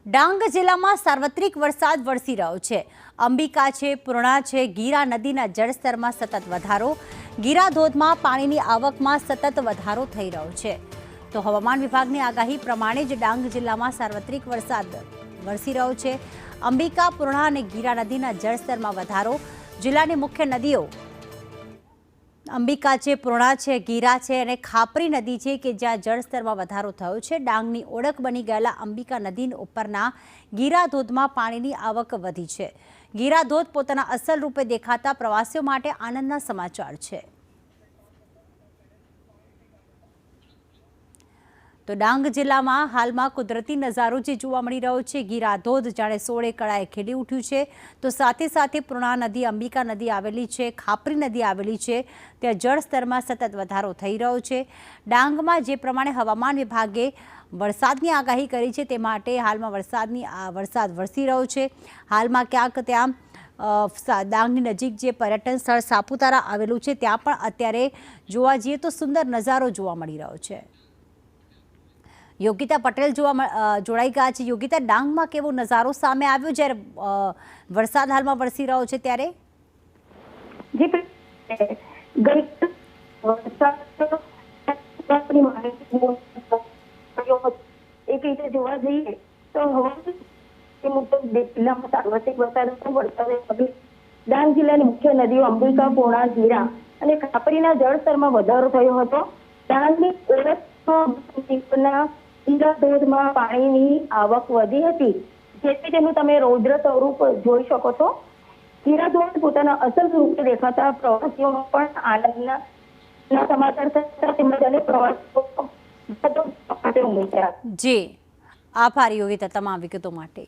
ડાંગ જિલ્લામાં સાર્વત્રિક વરસાદ વરસી રહ્યો છે। અંબિકા છે, પૂર્ણા છે, ગીરા નદીના જળસ્તરમાં સતત વધારો, ગીરા ધોધમાં પાણીની આવકમાં સતત વધારો થઈ રહ્યો છે। તો હવામાન વિભાગની આગાહી પ્રમાણે જ ડાંગ જિલ્લામાં સાર્વત્રિક વરસાદ વરસી રહ્યો છે। અંબિકા, પૂર્ણા અને ગીરા નદીના જળસ્તરમાં વધારો, જિલ્લાની મુખ્ય નદીઓ અંબિકા છે, પૂર્ણા છે, ગીરા છે અને ખાપરી નદી છે કે જ્યાં જળસ્તરમાં વધારો થયો છે। ડાંગની ઓળખ બની ગયેલા અંબિકા નદી ઉપરના ગીરા ધોધમાં પાણીની આવક વધી છે। ગીરા ધોધ પોતાના અસલ રૂપે દેખાતા પ્રવાસીઓ માટે આનંદના સમાચાર છે। તો ડાંગ જિલ્લામાં હાલમાં કુદરતી નજારો જે જોવા મળી રહ્યો છે, ગીરા ધોધ જાણે સોળે કળાએ ખીલી ઉઠ્યું છે। તો સાથે સાથે પૂર્ણા નદી, અંબિકા નદી આવેલી છે, ખાપરી નદી આવેલી છે, ત્યાં જળસ્તરમાં સતત વધારો થઈ રહ્યો છે। ડાંગમાં જે પ્રમાણે હવામાન વિભાગે વરસાદની આગાહી કરી છે તે માટે હાલમાં વરસાદ વરસી રહ્યો છે। હાલમાં ક્યાંક ત્યાં ડાંગની નજીક જે પર્યટન સ્થળ સાપુતારા આવેલું છે ત્યાં પણ અત્યારે જોવા જઈએ તો સુંદર નજારો જોવા મળી રહ્યો છે। યોગિતા પટેલ જોડાઈ ગયા છે। યોગિતા, ડાંગમાં કેવો નજારો સામે આવ્યો જ્યારે વરસાદ હાલમાં વરસી રહ્યો છે ત્યારે? એક રીતે જોવા જઈએ તો જિલ્લામાં સાર્વત્રિક વરસાદ ડાંગ જિલ્લાની મુખ્ય નદીઓ અંબિકા, પૂર્ણા, ગીરા અને ખાપરીના જળસ્તરમાં વધારો થયો હતો। ડાંગની ઓળખના ગીરા ધોધમાં પાણીની આવક વધી હતી, જેથી તેનું તમે રૌદ્ર સ્વરૂપ જોઈ શકો છો। ગીરા ધોધ પોતાના અસલ રૂપે દેખાતા પ્રવાસીઓમાં પણ આનંદના સમાચાર થતા તેમજ અનેક પ્રવાસીઓ જી આભાર યોગિતા તમામ વિગતો માટે।